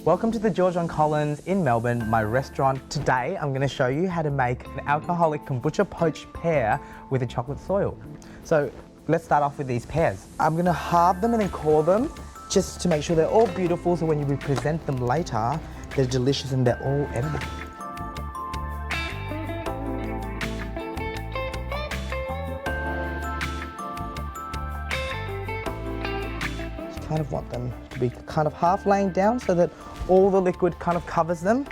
Welcome to the George on Collins in Melbourne, my restaurant. Today I'm going to show you how to make an alcoholic kombucha poached pear with a chocolate soil. So let's start off with these pears. I'm going to halve them and then core them just to make sure they're all beautiful, so when you present them later, they're delicious and they're all edible. Just kind of want them to be kind of half laying down so that all the liquid kind of covers them.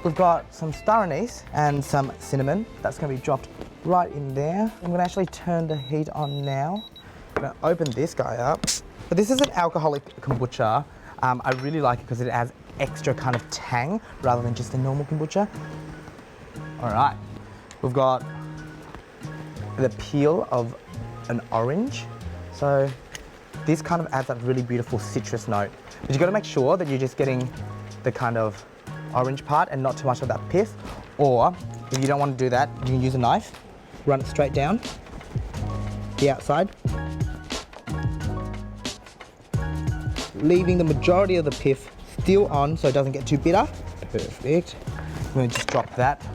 We've got some star anise and some cinnamon. That's going to be dropped right in there. I'm going to actually turn the heat on now. I'm going to open this guy up. But this is an alcoholic kombucha. I really like it because it adds extra kind of tang rather than just a normal kombucha. All right, we've got the peel of an orange. So this kind of adds that really beautiful citrus note. But you've got to make sure that you're just getting the kind of orange part and not too much of that pith. Or if you don't want to do that, you can use a knife, run it straight down the outside, leaving the majority of the pith still on so it doesn't get too bitter. Perfect. I'm going to just drop that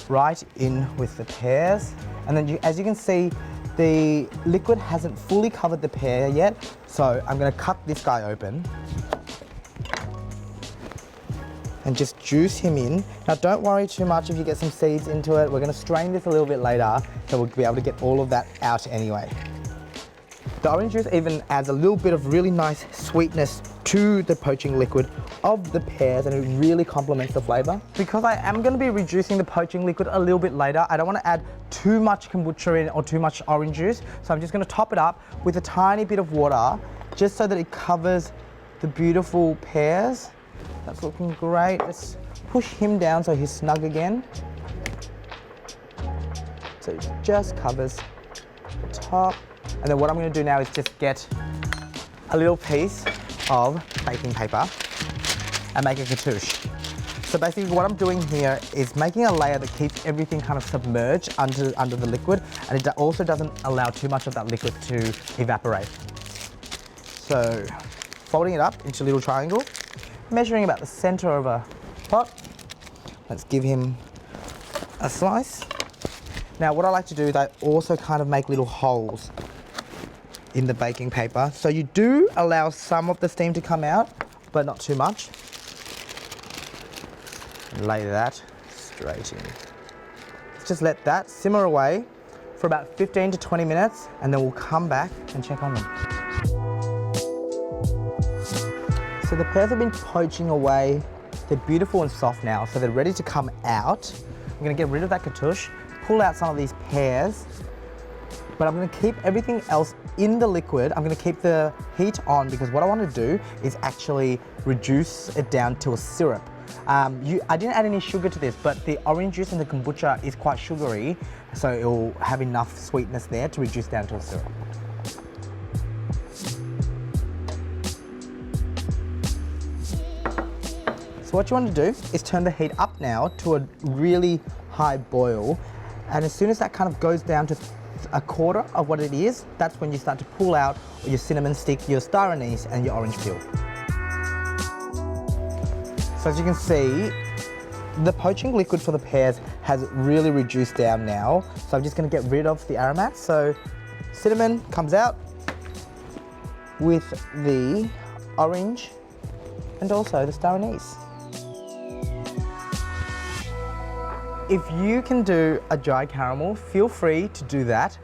right in with the pears. And then as you can see, the liquid hasn't fully covered the pear yet, so I'm going to cut this guy open and just juice him in. Now don't worry too much if you get some seeds into it. We're going to strain this a little bit later, so we'll be able to get all of that out anyway. The orange juice even adds a little bit of really nice sweetness to the poaching liquid of the pears, and it really complements the flavor. Because I am going to be reducing the poaching liquid a little bit later, I don't want to add too much kombucha in or too much orange juice, so I'm just going to top it up with a tiny bit of water just so that it covers the beautiful pears. That's looking great. Let's push him down so he's snug again. So it just covers the top. And then what I'm going to do now is just get a little piece of baking paper and make a cartouche. So basically what I'm doing here is making a layer that keeps everything kind of submerged under the liquid, and it also doesn't allow too much of that liquid to evaporate. So folding it up into a little triangle, measuring about the center of a pot. Let's give him a slice. Now what I like to do is I also kind of make little holes in the baking paper. So you do allow some of the steam to come out, but not too much. And lay that straight in. Let's just let that simmer away for about 15 to 20 minutes, and then we'll come back and check on them. So the pears have been poaching away. They're beautiful and soft now, so they're ready to come out. I'm gonna get rid of that cartouche, pull out some of these pears, but I'm going to keep everything else in the liquid. I'm going to keep the heat on because what I want to do is actually reduce it down to a syrup. I didn't add any sugar to this, but the orange juice in the kombucha is quite sugary, so it will have enough sweetness there to reduce down to a syrup. So what you want to do is turn the heat up now to a really high boil, and as soon as that kind of goes down to a quarter of what it is, that's when you start to pull out your cinnamon stick, your star anise, and your orange peel. So as you can see, the poaching liquid for the pears has really reduced down now. So I'm just going to get rid of the aromats. So cinnamon comes out with the orange and also the star anise. If you can do a dry caramel, feel free to do that.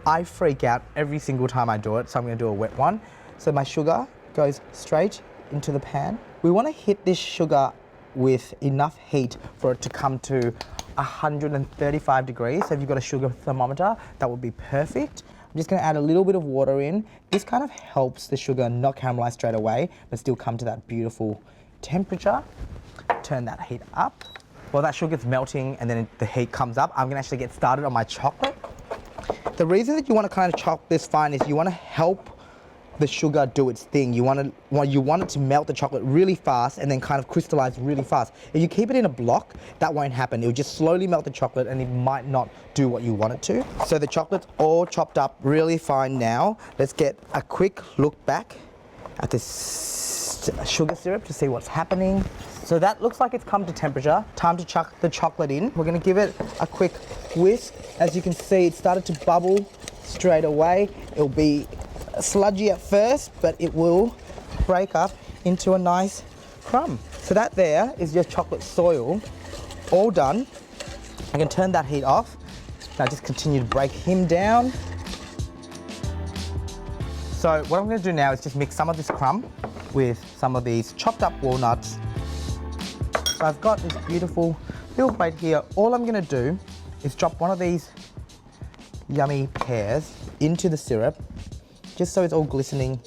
I freak out every single time I do it, so I'm going to do a wet one. So my sugar goes straight into the pan. We want to hit this sugar with enough heat for it to come to 135 degrees. So if you've got a sugar thermometer, that would be perfect. I'm just going to add a little bit of water in. This kind of helps the sugar not caramelize straight away, but still come to that beautiful temperature. Turn that heat up. While that sugar's melting and then the heat comes up, I'm gonna actually get started on my chocolate. The reason that you want to kind of chop this fine is you want to help the sugar do its thing. You want it to melt the chocolate really fast and then kind of crystallize really fast. If you keep it in a block, that won't happen. It'll just slowly melt the chocolate and it might not do what you want it to. So the chocolate's all chopped up really fine now. Let's get a quick look back at this sugar syrup to see what's happening. So that looks like it's come to temperature. Time to chuck the chocolate in. We're gonna give it a quick whisk. As you can see, it started to bubble straight away. It'll be sludgy at first, but it will break up into a nice crumb. So that there is your chocolate soil, all done. I can turn that heat off. Now just continue to break him down. So what I'm gonna do now is just mix some of this crumb with some of these chopped up walnuts. So I've got this beautiful little plate here. All I'm gonna do is drop one of these yummy pears into the syrup, just so it's all glistening.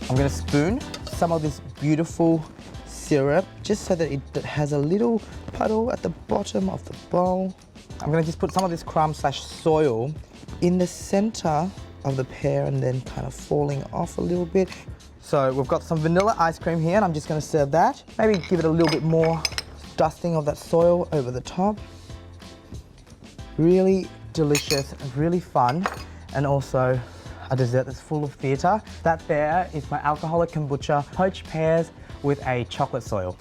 I'm gonna spoon some of this beautiful syrup, just so that it has a little puddle at the bottom of the bowl. I'm gonna just put some of this crumb slash soil in the center of the pear and then kind of falling off a little bit. So we've got some vanilla ice cream here and I'm just gonna serve that. Maybe give it a little bit more dusting of that soil over the top. Really delicious and really fun, and also a dessert that's full of theatre. That there is my alcoholic kombucha, poached pears with a chocolate soil.